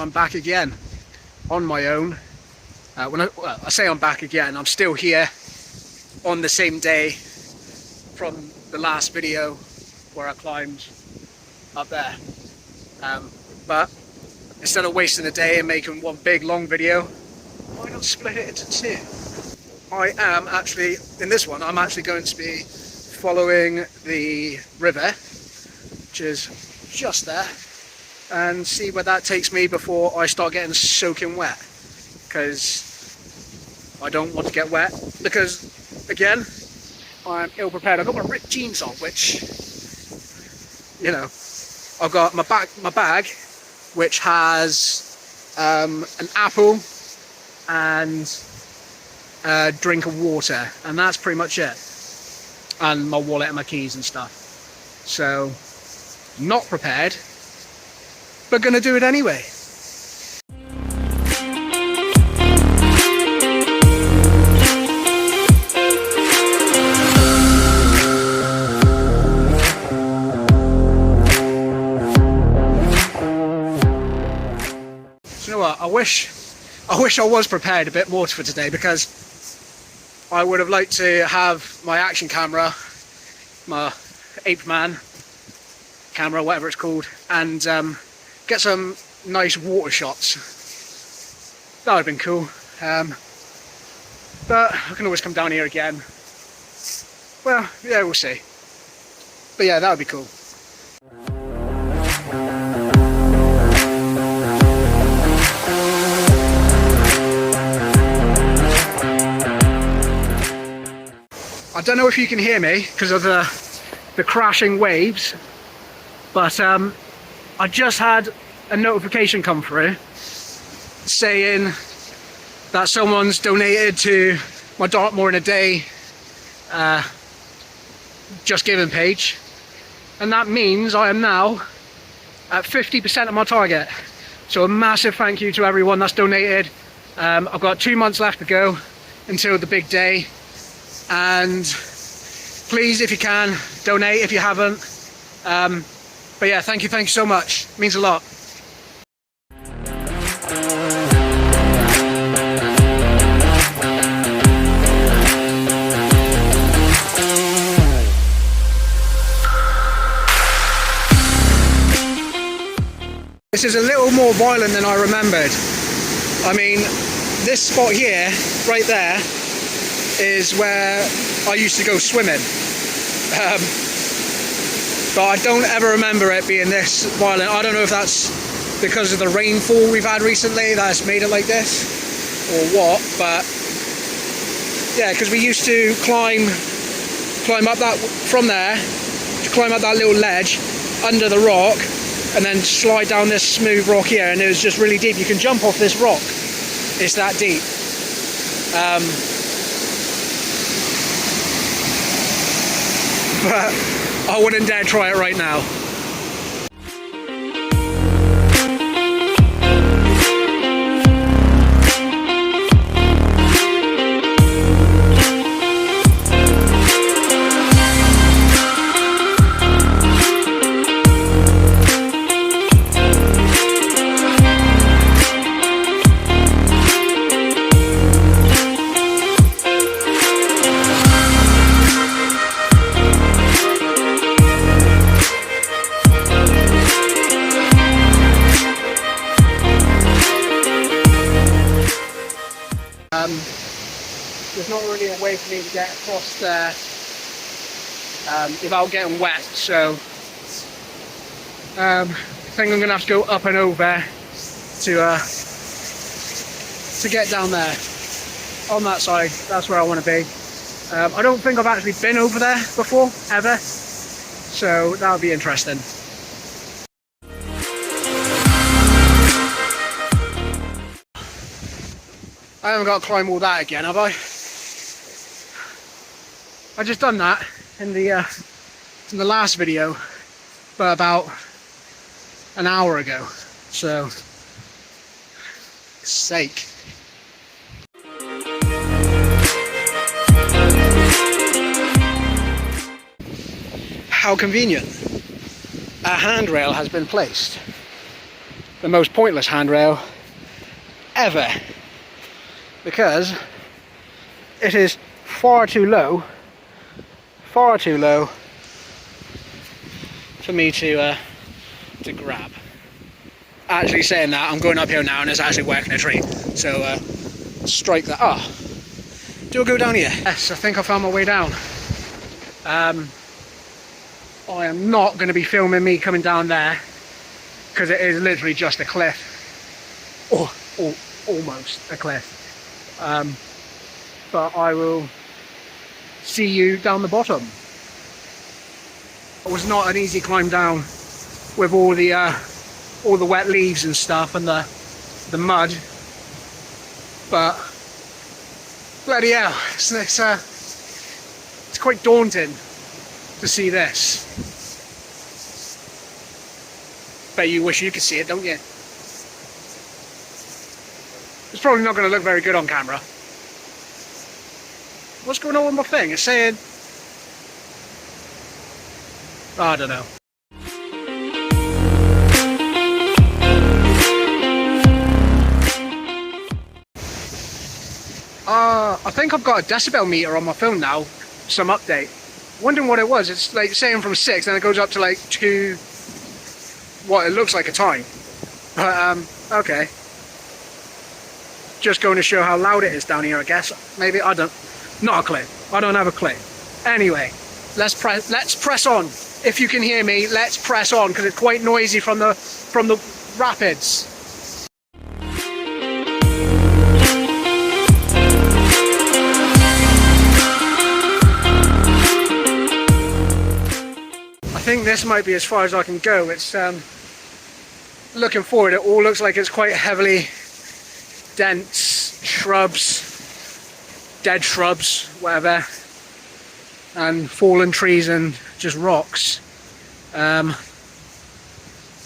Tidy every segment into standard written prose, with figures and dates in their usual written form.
so I'm back again on my own. Well, I say I'm back again, I'm still here on the same day from the last video where I climbed up there. But instead of wasting a day and making one big long video, why not split it into two? I am actually, in this one, I'm actually going to be following the river, which is just there, and see where that takes me before I start getting soaking wet, because I don't want to get wet, because again, I'm ill prepared. I've got my ripped jeans on, which, you know, I've got my bag which has an apple and a drink of water, and that's pretty much it, and my wallet and my keys and stuff. So not prepared, but gonna do it anyway. So you know what, I wish I was prepared a bit more for today, because I would have liked to have my action camera, my Ape-Man camera, whatever it's called, and get some nice water shots. That would have been cool. But I can always come down here again. Well, yeah, we'll see. But yeah, that would be cool. I don't know if you can hear me because of the crashing waves, but I just had a notification come through saying that someone's donated to my Downpour in a day Just Giving page, and that means I am now at 50% of my target. So a massive thank you to everyone that's donated. I've got 2 months left to go until the big day, and please, if you can, donate if you haven't. But yeah, thank you so much. It means a lot. This is a little more violent than I remembered. I mean, this spot here, right there, is where I used to go swimming. But I don't ever remember it being this violent. I don't know if that's because of the rainfall we've had recently that's made it like this, or what, but yeah, because we used to climb up that, from there, to climb up that little ledge under the rock, and then slide down this smooth rock here, and it was just really deep. You can jump off this rock, it's that deep. But I wouldn't dare try it right now. There's not really a way for me to get across there without getting wet, so I think I'm going to have to go up and over to get down there. On that side, that's where I want to be. I don't think I've actually been over there before, ever, so that would be interesting. I haven't got to climb all that again, have I? I just done that in the last video, but about an hour ago. So, sake. How convenient. A handrail has been placed. the most pointless handrail ever, because it is far too low for me to grab. Actually saying that, I'm going up here now and it's actually working a tree, so strike that. Do I go down here? Yes, I think I found my way down. I am not going to be filming me coming down there, because it is literally just a cliff, or almost a cliff. But I will see you down the bottom. It was not an easy climb down with all the wet leaves and stuff and the mud, but bloody hell, it's quite daunting to see this. Bet you wish you could see it, don't you? It's probably not going to look very good on camera. What's going on with my thing? It's saying, I don't know. I think I've got a decibel meter on my phone now, some update. Wondering what it was. It's like saying from 6, then it goes up to like 2, what it looks like a time. But okay. Just going to show how loud it is down here, I guess. Maybe, I don't, not a clue. I don't have a clue. Anyway, let's press on. If you can hear me, let's press on, because it's quite noisy from the rapids. I think this might be as far as I can go. It's looking forward, it all looks like it's quite heavily dense shrubs, dead shrubs, whatever, and fallen trees and just rocks. So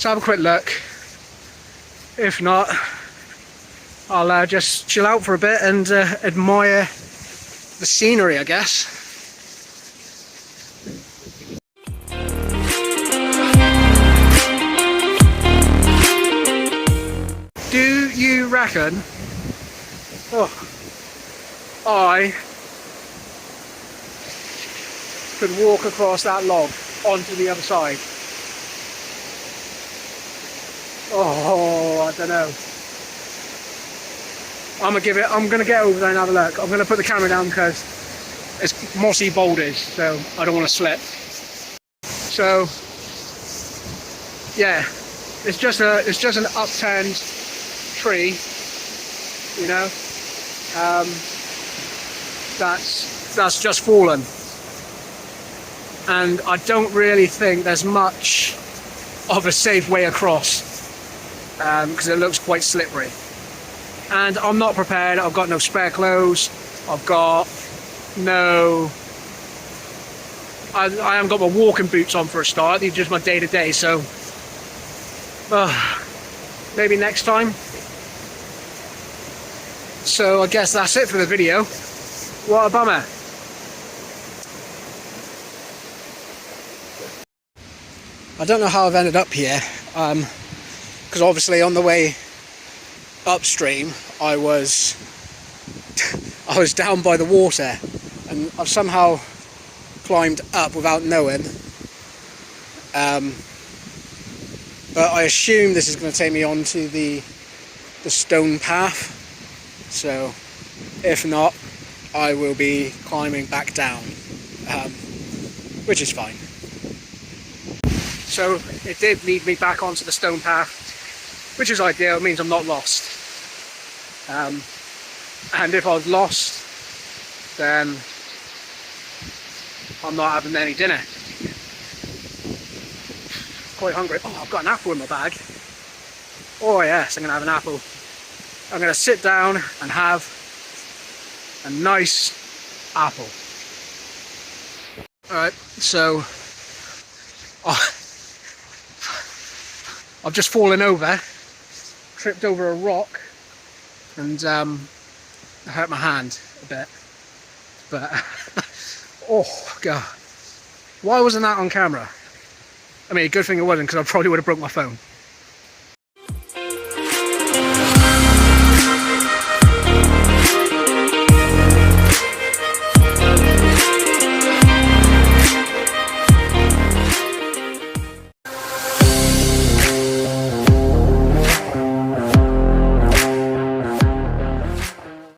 have a quick look. If not, I'll just chill out for a bit and admire the scenery, I guess. Do you reckon I could walk across that log onto the other side? I don't know. I'm gonna get over there and have a look. I'm gonna put the camera down because it's mossy boulders, so I don't want to slip. So yeah, it's just an upturned tree, you know. That's just fallen, and I don't really think there's much of a safe way across, because it looks quite slippery, and I'm not prepared. I've got no spare clothes, I've got no, I haven't got my walking boots on for a start. These are just my day-to-day, so maybe next time. So I guess that's it for the video. What a bummer. I don't know how I've ended up here, because obviously on the way upstream I was down by the water, and I've somehow climbed up without knowing. But I assume this is going to take me onto the stone path. So if not, I will be climbing back down, which is fine. So it did lead me back onto the stone path, which is ideal. It means I'm not lost. And if I was lost, then I'm not having any dinner. Quite hungry. Oh, I've got an apple in my bag. Oh yes, I'm gonna have an apple. I'm gonna sit down and have a nice apple. Alright, so I've just fallen over, tripped over a rock, and I hurt my hand a bit. But oh god, why wasn't that on camera? I mean, a good thing it wasn't, because I probably would have broke my phone.